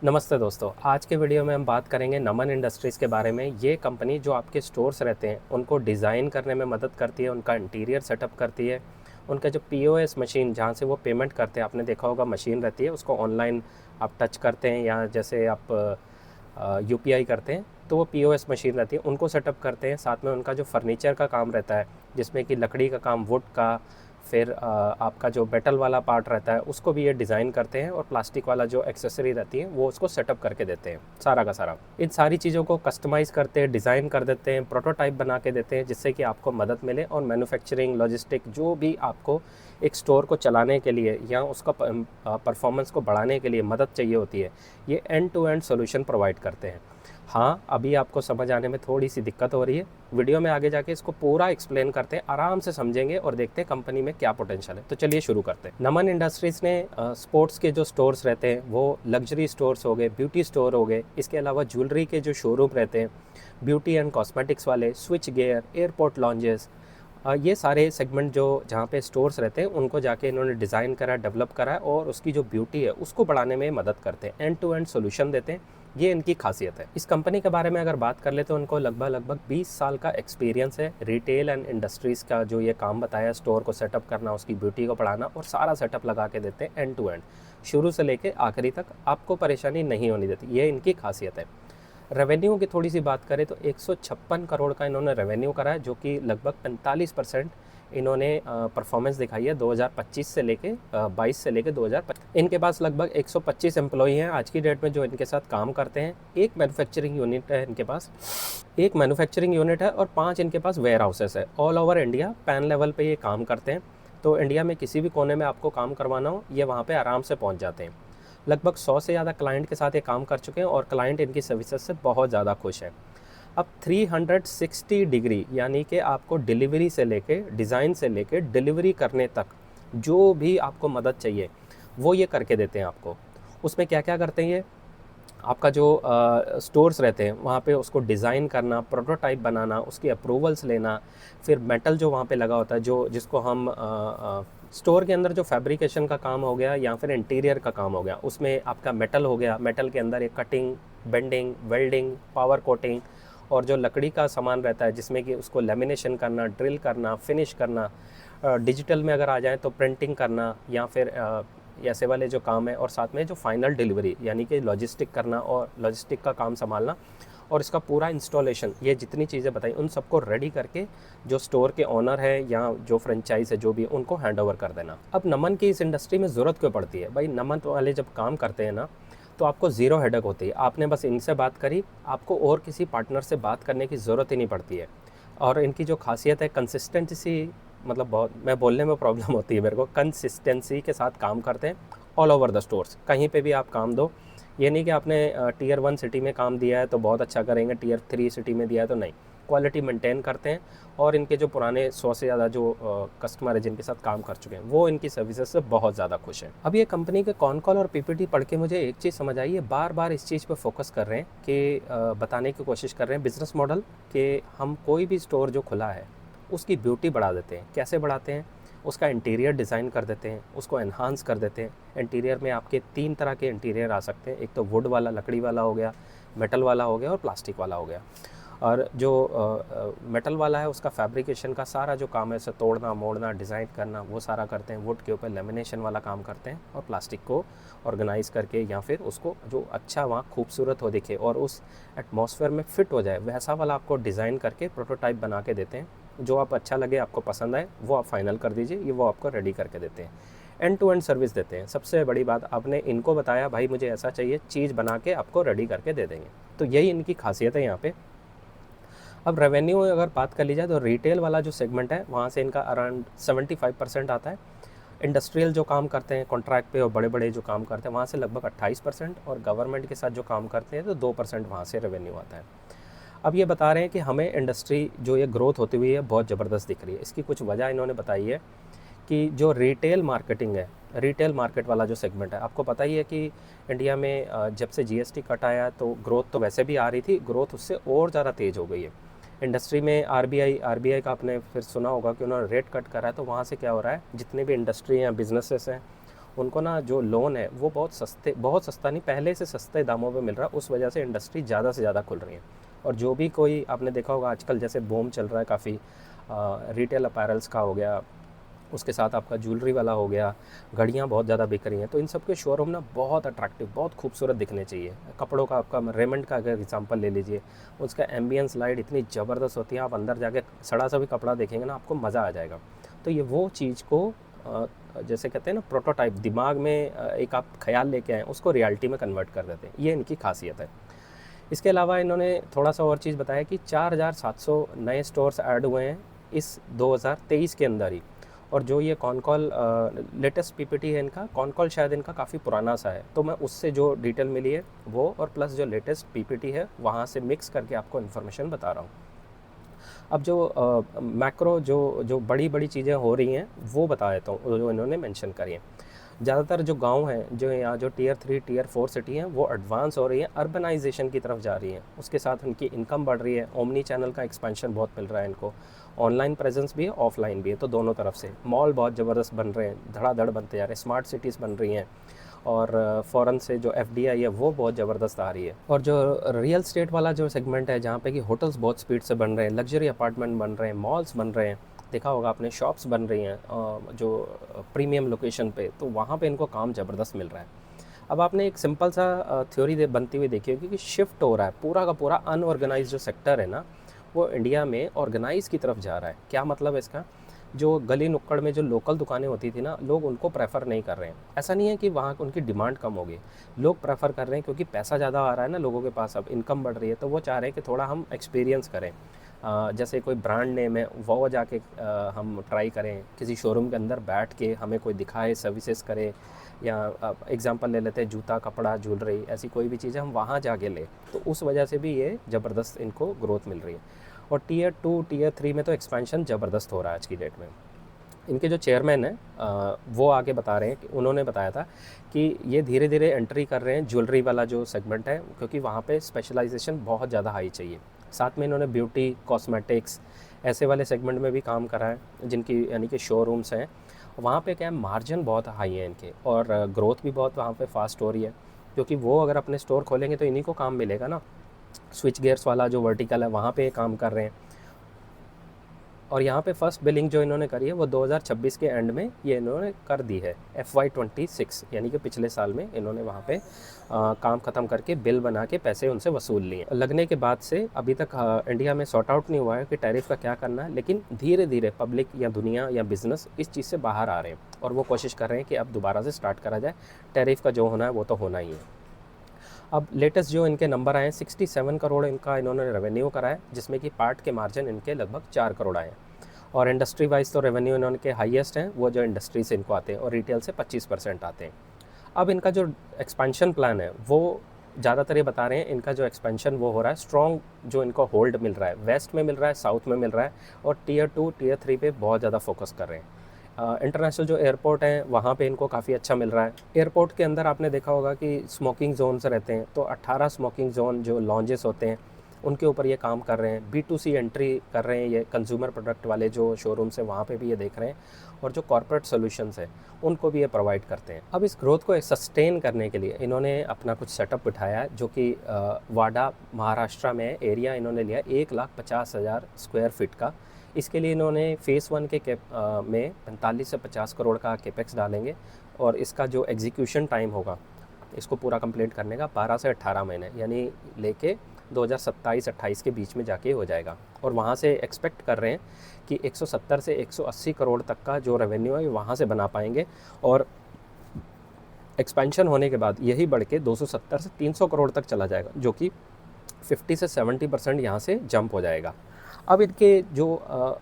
नमस्ते दोस्तों, आज के वीडियो में हम बात करेंगे नमन इंडस्ट्रीज़ के बारे में। ये कंपनी जो आपके स्टोर्स रहते हैं उनको डिज़ाइन करने में मदद करती है, उनका इंटीरियर सेटअप करती है, उनका जो पीओएस मशीन जहाँ से वो पेमेंट करते हैं, आपने देखा होगा मशीन रहती है, उसको ऑनलाइन आप टच करते हैं या जैसे आप यूपीआई करते हैं तो वो पीओएस मशीन रहती है, उनको सेटअप करते हैं। साथ में उनका जो फर्नीचर का काम रहता है जिसमें कि लकड़ी का काम, वुड का, फिर आपका जो मेटल वाला पार्ट रहता है उसको भी ये डिज़ाइन करते हैं, और प्लास्टिक वाला जो एक्सेसरी रहती है वो उसको सेटअप करके देते हैं सारा का सारा। इन सारी चीज़ों को कस्टमाइज़ करते हैं, डिज़ाइन कर देते हैं, प्रोटोटाइप बना के देते हैं, जिससे कि आपको मदद मिले और मैन्युफैक्चरिंग, लॉजिस्टिक जो भी आपको एक स्टोर को चलाने के लिए या उसका परफॉर्मेंस को बढ़ाने के लिए मदद चाहिए होती है, ये end to end solution provide करते हैं। हाँ, अभी आपको समझ आने में थोड़ी सी दिक्कत हो रही है। वीडियो में आगे जाके इसको पूरा एक्सप्लेन करते हैं, आराम से समझेंगे और देखते हैं कंपनी में क्या पोटेंशियल है। तो चलिए शुरू करते हैं। नमन इंडस्ट्रीज़ ने स्पोर्ट्स के जो स्टोर्स रहते हैं वो लग्जरी स्टोर्स हो गए, ब्यूटी स्टोर हो गए, इसके अलावा ज्वेलरी के जो शोरूम रहते हैं, ब्यूटी एंड कॉस्मेटिक्स वाले, स्विच गियर, एयरपोर्ट लॉन्जेस, ये सारे सेगमेंट जो जहाँ पे स्टोर्स रहते हैं उनको जाके इन्होंने डिज़ाइन करा, डेवलप करा और उसकी जो ब्यूटी है उसको बढ़ाने में मदद करते हैं, एंड टू एंड सोल्यूशन देते हैं। ये इनकी खासियत है। इस कंपनी के बारे में अगर बात कर ले तो उनको लगभग 20 साल का एक्सपीरियंस है रिटेल एंड इंडस्ट्रीज़ का। जो ये काम बताया, स्टोर को सेटअप करना, उसकी ब्यूटी को बढ़ाना और सारा सेटअप लगा के देते हैं एंड टू एंड, शुरू से लेके आखिरी तक आपको परेशानी नहीं होने देती। ये इनकी खासियत है। रेवेन्यू की थोड़ी सी बात करें तो 156 करोड़ का इन्होंने रेवेन्यू करा है, जो कि लगभग 45% इन्होंने परफॉर्मेंस दिखाई है 2025 से लेके 22 से लेके 2025। इनके पास लगभग 125 एम्प्लॉई हैं आज की डेट में जो इनके साथ काम करते हैं। एक मैन्युफैक्चरिंग यूनिट है इनके पास, एक मैन्युफैक्चरिंग यूनिट है और 5 इनके पास वेयर हाउसेस है। All over India pan level पे ये काम करते हैं, तो इंडिया में किसी भी कोने में आपको काम करवाना हो ये वहाँ पे आराम से पहुँच जाते हैं। लगभग 100 से ज़्यादा क्लाइंट के साथ ये काम कर चुके हैं और क्लाइंट इनकी सर्विसेज से बहुत ज़्यादा खुश हैं। अब 360 डिग्री यानी कि आपको डिलीवरी से लेके, डिज़ाइन से लेके डिलीवरी करने तक जो भी आपको मदद चाहिए वो ये करके देते हैं आपको। उसमें क्या क्या करते हैं ये, आपका जो स्टोर्स रहते हैं वहाँ पे उसको डिज़ाइन करना, प्रोटोटाइप बनाना, उसकी अप्रूवल्स लेना, फिर मेटल जो वहाँ पे लगा होता है, जो जिसको हम स्टोर के अंदर जो फैब्रिकेशन का काम हो गया या फिर इंटीरियर का काम हो गया, उसमें आपका मेटल हो गया, मेटल के अंदर एक cutting, bending, welding, power coating, और जो लकड़ी का सामान रहता है जिसमें कि उसको लेमिनेशन करना, ड्रिल करना, फिनिश करना, डिजिटल में अगर आ जाए तो प्रिंटिंग करना, या फिर ऐसे वाले जो काम है, और साथ में जो फाइनल डिलीवरी यानी कि लॉजिस्टिक करना और लॉजिस्टिक का काम संभालना और इसका पूरा इंस्टॉलेशन, ये जितनी चीज़ें बताई उन सबको रेडी करके जो स्टोर के ओनर है या जो फ्रेंचाइज है जो भी, उनको हैंड ओवर कर देना। अब नमन की इस इंडस्ट्री में ज़रूरत क्यों पड़ती है भाई? नमन वाले जब काम करते हैं ना तो आपको ज़ीरो हेडेक होती है। आपने बस इनसे बात करी, आपको और किसी पार्टनर से बात करने की ज़रूरत ही नहीं पड़ती है। और इनकी जो खासियत है कंसिस्टेंसी, मतलब बहुत, मैं बोलने में प्रॉब्लम होती है मेरे को, कंसिस्टेंसी के साथ काम करते हैं ऑल ओवर द स्टोर्स। कहीं पे भी आप काम दो, ये नहीं कि आपने टियर 1 सिटी में काम दिया है तो बहुत अच्छा करेंगे, टियर 3 सिटी में दिया है तो नहीं। क्वालिटी मेंटेन करते हैं और इनके जो पुराने 100 से ज़्यादा जो कस्टमर है जिनके साथ काम कर चुके हैं वो इनकी सर्विसेज से बहुत ज़्यादा खुश हैं। अब ये कंपनी के कॉन कॉल और पीपीटी पढ़ के मुझे एक चीज़ समझ आई है, बार बार इस चीज़ पे फोकस कर रहे हैं कि बताने की कोशिश कर रहे हैं बिज़नेस मॉडल, कि हम कोई भी स्टोर जो खुला है उसकी ब्यूटी बढ़ा देते हैं। कैसे बढ़ाते हैं? उसका इंटीरियर डिज़ाइन कर देते हैं, उसको एनहांस कर देते हैं। इंटीरियर में आपके 3 तरह के इंटीरियर आ सकते हैं, एक तो वुड वाला, लकड़ी वाला हो गया, मेटल वाला हो गया और प्लास्टिक वाला हो गया। और जो मेटल वाला है उसका फैब्रिकेशन का सारा जो काम है, उसे तोड़ना, मोड़ना, डिज़ाइन करना, वो सारा करते हैं। वुड के ऊपर लेमिनेशन वाला काम करते हैं और प्लास्टिक को ऑर्गेनाइज़ करके या फिर उसको जो अच्छा वहाँ खूबसूरत हो दिखे और उस एटमॉस्फेयर में फ़िट हो जाए वैसा वाला आपको डिज़ाइन करके प्रोटोटाइप बना के देते हैं। जो आप अच्छा लगे, आपको पसंद आए, वो आप फाइनल कर दीजिए, ये वो आपको रेडी करके देते हैं। एंड टू एंड सर्विस देते हैं। सबसे बड़ी बात, आपने इनको बताया भाई मुझे ऐसा चाहिए, चीज़ बना के आपको रेडी करके दे देंगे। तो यही इनकी खासियत है यहाँ पे। अब रेवेन्यू अगर बात कर ली जाए तो रिटेल वाला जो सेगमेंट है वहाँ से इनका अराउंड 75% आता है। इंडस्ट्रियल जो काम करते हैं कॉन्ट्रैक्ट पे और बड़े बड़े जो काम करते हैं वहाँ से लगभग 28%, और गवर्नमेंट के साथ जो काम करते हैं तो 2% वहाँ से रेवेन्यू आता है। अब ये बता रहे हैं कि हमें इंडस्ट्री जो ये ग्रोथ होती हुई है बहुत ज़बरदस्त दिख रही है। इसकी कुछ वजह इन्होंने बताई है कि जो रिटेल मार्केटिंग है, रिटेल मार्केट वाला जो सेगमेंट है, आपको पता ही है कि इंडिया में जब से जीएसटी कट आया तो ग्रोथ तो वैसे भी आ रही थी, ग्रोथ उससे और ज़्यादा तेज़ हो गई है। इंडस्ट्री में आरबीआई का आपने फिर सुना होगा कि उन्होंने रेट कट करा है, तो वहाँ से क्या हो रहा है, जितने भी इंडस्ट्री हैं, बिजनेसेस हैं, उनको ना जो लोन है वो बहुत सस्ता नहीं, पहले से सस्ते दामों पे मिल रहा है, उस वजह से इंडस्ट्री ज़्यादा से ज़्यादा खुल रही है। और जो भी कोई आपने देखा होगा आजकल जैसे बूम चल रहा है काफ़ी, रिटेल अपैरल्स का हो गया, उसके साथ आपका ज्वेलरी वाला हो गया, घड़ियाँ बहुत ज़्यादा बिक रही हैं, तो इन सब के शोरूम ना बहुत अट्रैक्टिव, बहुत खूबसूरत दिखने चाहिए। कपड़ों का आपका रेमंड का अगर एग्जांपल ले लीजिए, उसका एम्बियंस लाइट इतनी ज़बरदस्त होती है, आप अंदर जाके सड़ा सा भी कपड़ा देखेंगे ना आपको मज़ा आ जाएगा। तो ये वो चीज़ को जैसे कहते हैं ना प्रोटोटाइप, दिमाग में एक आप ख्याल लेके आएँ, उसको रियलिटी में कन्वर्ट कर देते हैं, ये इनकी खासियत है। इसके अलावा इन्होंने थोड़ा सा और चीज़ बताया कि 4700 नए स्टोर्स ऐड हुए हैं इस 2023 के अंदर ही। और जो ये कॉनकॉल लेटेस्ट पीपीटी है इनका, कॉनकॉल शायद इनका काफ़ी पुराना सा है, तो मैं उससे जो डिटेल मिली है वो और प्लस जो लेटेस्ट पीपीटी है वहाँ से मिक्स करके आपको इन्फॉर्मेशन बता रहा हूँ। अब जो मैक्रो जो जो बड़ी बड़ी चीज़ें हो रही हैं वो बता देता हूँ जो इन्होंने मेंशन करी हैं। ज़्यादातर जो गांव हैं, जो यहाँ जो टियर 3 टियर 4 सिटी हैं, वो एडवांस हो रही हैं, अर्बनाइजेशन की तरफ जा रही हैं, उसके साथ उनकी इनकम बढ़ रही है, ओमनी चैनल का एक्सपेंशन बहुत मिल रहा है इनको, ऑनलाइन प्रेजेंस भी है, ऑफलाइन भी है, तो दोनों तरफ से मॉल बहुत ज़बरदस्त बन रहे हैं, धड़ाधड़ बनते जा रहे हैं, स्मार्ट सिटीज़ बन रही हैं, और फ़ॉरेन से जो एफडीआई है वो बहुत ज़बरदस्त आ रही है। और जो रियल स्टेट वाला जो सेगमेंट है, जहाँ पे कि होटल्स बहुत स्पीड से बन रहे हैं, लग्जरी अपार्टमेंट बन रहे हैं, मॉल्स बन रहे हैं, देखा होगा आपने शॉप्स बन रही हैं जो प्रीमियम लोकेशन पे, तो वहाँ पे इनको काम ज़बरदस्त मिल रहा है। अब आपने एक सिंपल सा थ्योरी बनती हुई देखी होगी कि शिफ्ट हो रहा है पूरा का पूरा अनऑर्गेनाइज जो सेक्टर है ना, वो इंडिया में ऑर्गेनाइज की तरफ जा रहा है। क्या मतलब है इसका? जो गली नुक्कड़ में जो लोकल दुकानें होती थी ना, लोग उनको प्रेफर नहीं कर रहे हैं। ऐसा नहीं है कि वहाँ उनकी डिमांड कम होगी, लोग प्रेफर कर रहे हैं क्योंकि पैसा ज़्यादा आ रहा है ना लोगों के पास, अब इनकम बढ़ रही है, तो वो चाह रहे हैं कि थोड़ा हम एक्सपीरियंस करें। जैसे कोई ब्रांड नेम है वो जाके हम ट्राई करें, किसी शोरूम के अंदर बैठ के हमें कोई दिखाए, सर्विसेज करे, या एग्जांपल ले लेते हैं जूता, कपड़ा, ज्वेलरी, ऐसी कोई भी चीज़ें हम वहाँ जाके लें, तो उस वजह से भी ये ज़बरदस्त इनको ग्रोथ मिल रही है। और टियर 2 टियर 3 में तो एक्सपेंशन ज़बरदस्त हो रहा है आज की डेट में। इनके जो चेयरमैन हैं वो आगे बता रहे हैं कि उन्होंने बताया था कि ये धीरे धीरे एंट्री कर रहे हैं ज्वेलरी वाला जो सेगमेंट है, क्योंकि वहाँ पे स्पेशलाइजेशन बहुत ज़्यादा हाई चाहिए। साथ में इन्होंने ब्यूटी, कॉस्मेटिक्स, ऐसे वाले सेगमेंट में भी काम करा है, जिनकी यानी कि शोरूम्स हैं, वहाँ पे क्या है मार्जिन बहुत हाई है इनके, और ग्रोथ भी बहुत वहाँ पे फास्ट हो रही है, क्योंकि वो अगर अपने स्टोर खोलेंगे तो इन्हीं को काम मिलेगा ना। स्विच गियर्स वाला जो वर्टिकल है वहाँ पे काम कर रहे हैं। और यहाँ पे फर्स्ट बिलिंग जो इन्होंने करी है वो 2026 के एंड में ये इन्होंने कर दी है, FY26 यानी कि पिछले साल में इन्होंने वहाँ पे काम ख़त्म करके बिल बना के पैसे उनसे वसूल लिए। लगने के बाद से अभी तक इंडिया में सॉर्ट आउट नहीं हुआ है कि टैरिफ का क्या करना है, लेकिन धीरे धीरे पब्लिक या दुनिया या बिज़नेस इस चीज़ से बाहर आ रहे हैं, और वो कोशिश कर रहे हैं कि अब दोबारा से स्टार्ट करा जाए। टैरिफ का जो होना है वो तो होना ही है। अब लेटेस्ट जो इनके नंबर आए हैं, 67 करोड़ इनका इन्होंने रेवेन्यू करा है, जिसमें कि पार्ट के मार्जिन इनके लगभग 4 करोड़ आए हैं। और इंडस्ट्री वाइज तो रेवेन्यू इन्होंने के हाईएस्ट हैं, वो जो इंडस्ट्री से इनको आते हैं, और रिटेल से 25% आते हैं। अब इनका जो एक्सपेंशन प्लान है वो ज़्यादातर ये बता रहे हैं, इनका जो एक्सपेंशन वो हो रहा है स्ट्रॉन्ग, जो इनको होल्ड मिल रहा है वेस्ट में मिल रहा है, साउथ में मिल रहा है, और टियर 2 टियर 3 पे बहुत ज़्यादा फोकस कर रहे हैं। इंटरनेशनल जो एयरपोर्ट हैं वहाँ पे इनको काफ़ी अच्छा मिल रहा है। एयरपोर्ट के अंदर आपने देखा होगा कि स्मोकिंग जोन्स रहते हैं, तो 18 स्मोकिंग जोन जो लॉन्जेस होते हैं उनके ऊपर ये काम कर रहे हैं। B2C एंट्री कर रहे हैं, ये कंज्यूमर प्रोडक्ट वाले जो शोरूम्स हैं वहाँ पे भी ये देख रहे हैं, और जो कॉर्पोरेट सॉल्यूशंस हैं उनको भी ये प्रोवाइड करते हैं। अब इस ग्रोथ को सस्टेन करने के लिए इन्होंने अपना कुछ सेटअप बिठाया है, जो कि वाडा महाराष्ट्र में एरिया इन्होंने लिया 1,50,000 स्क्वायर फीट का। इसके लिए इन्होंने फ़ेज़ 1 के में 45 से 50 करोड़ का कैपेक्स डालेंगे, और इसका जो एग्जीक्यूशन टाइम होगा इसको पूरा कंप्लीट करने का 12 से 18 महीने, यानी लेके 2027-28 के बीच में जाके हो जाएगा। और वहाँ से एक्सपेक्ट कर रहे हैं कि 170 से 180 करोड़ तक का जो रेवेन्यू है वहाँ से बना पाएंगे, और एक्सपेंशन होने के बाद यही बढ़ के 270 से 300 करोड़ तक चला जाएगा, जो कि 50 से 70% यहाँ से जंप हो जाएगा। अब इनके जो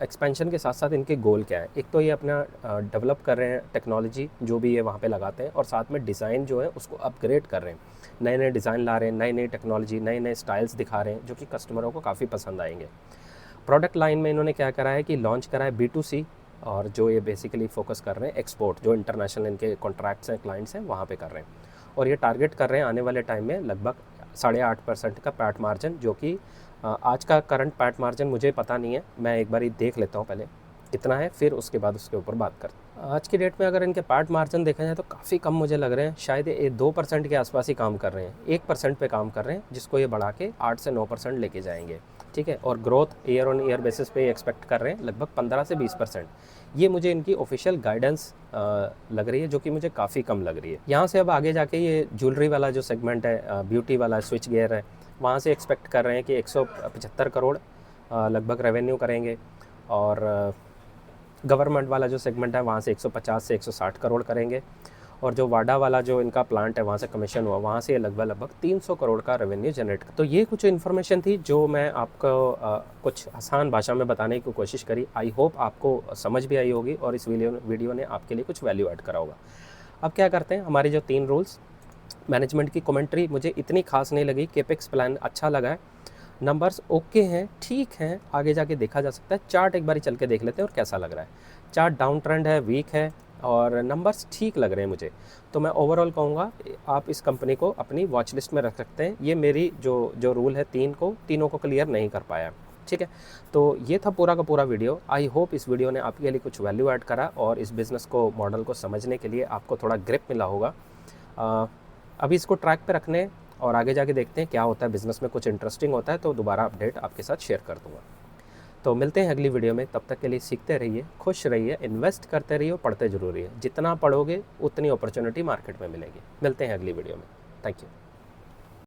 एक्सपेंशन के साथ साथ इनके गोल क्या है, एक तो ये अपना डेवलप कर रहे हैं टेक्नोलॉजी जो भी ये वहाँ पे लगाते हैं, और साथ में डिज़ाइन जो है उसको अपग्रेड कर रहे हैं, नए नए डिज़ाइन ला रहे हैं, नई नई टेक्नोलॉजी, नए नए स्टाइल्स दिखा रहे हैं, जो कि कस्टमरों को काफ़ी पसंद आएंगे। प्रोडक्ट लाइन में इन्होंने क्या करा है कि लॉन्च करा है B2C, और जो ये बेसिकली फोकस कर रहे हैं एक्सपोर्ट, जो इंटरनेशनल इनके कॉन्ट्रैक्ट्स हैं, क्लाइंट्स हैं, वहाँ पे कर रहे हैं। और ये टारगेट कर रहे हैं आने वाले टाइम में लगभग 8.5% का पैट मार्जिन, जो कि आज का करंट पैट मार्जिन मुझे पता नहीं है, मैं एक बार ही देख लेता हूँ पहले। कितना है, फिर उसके बाद उसके ऊपर बात करते हैं। आज की डेट में अगर इनके पार्ट मार्जिन देखा जाए तो काफ़ी कम मुझे लग रहे हैं, शायद ये 2% के आसपास ही काम कर रहे हैं, 1% पे काम कर रहे हैं, जिसको ये बढ़ा के 8 से 9% लेके जाएंगे, ठीक है। और growth year on year basis पे एक्सपेक्ट कर रहे हैं लगभग 15 से 20%। ये मुझे इनकी ऑफिशियल गाइडेंस लग रही है, जो कि मुझे काफ़ी कम लग रही है। यहाँ से अब आगे जाके ये ज्वेलरी वाला जो सेगमेंट है, ब्यूटी वाला स्विच गियर है, वहाँ से एक्सपेक्ट कर रहे हैं कि 175 करोड़ लगभग रेवेन्यू करेंगे। और गवर्नमेंट वाला जो सेगमेंट है वहाँ से 150 से 160 करोड़ करेंगे। और जो वाडा वाला जो इनका प्लांट है वहाँ से कमीशन हुआ, वहाँ से लगभग 300 करोड़ का रेवेन्यू जनरेट। तो ये कुछ इन्फॉर्मेशन थी जो मैं आपको कुछ आसान भाषा में बताने की कोशिश करी। आई होप आपको समझ भी आई होगी और इस वीडियो ने आपके लिए कुछ वैल्यू ऐड करा होगा। अब क्या करते हैं, हमारे जो 3 रूल्स, मैनेजमेंट की कमेंट्री मुझे इतनी खास नहीं लगी, केपेक्स प्लान अच्छा लगा है, नंबर्स ओके हैं, ठीक हैं, आगे जाके देखा जा सकता है। चार्ट एक बारी चल के देख लेते हैं और कैसा लग रहा है। चार्ट डाउन ट्रेंड है, वीक है, और नंबर्स ठीक लग रहे हैं मुझे। तो मैं ओवरऑल कहूँगा आप इस कंपनी को अपनी वॉच लिस्ट में रख सकते हैं। ये मेरी जो रूल है तीनों को क्लियर नहीं कर पाया, ठीक है। तो ये था पूरा का पूरा वीडियो। आई होप इस वीडियो ने आपके लिए कुछ वैल्यू ऐड करा और इस बिज़नेस को, मॉडल को समझने के लिए आपको थोड़ा ग्रिप मिला होगा। अभी इसको ट्रैक पे रखने और आगे जाके देखते हैं क्या होता है बिज़नेस में। कुछ इंटरेस्टिंग होता है तो दोबारा अपडेट आपके साथ शेयर कर दूँगा। तो मिलते हैं अगली वीडियो में, तब तक के लिए सीखते रहिए, खुश रहिए, इन्वेस्ट करते रहिए, पढ़ते जरूर रहिए। जितना पढ़ोगे उतनी अपॉर्चुनिटी मार्केट में मिलेगी। मिलते हैं अगली वीडियो में। Thank you.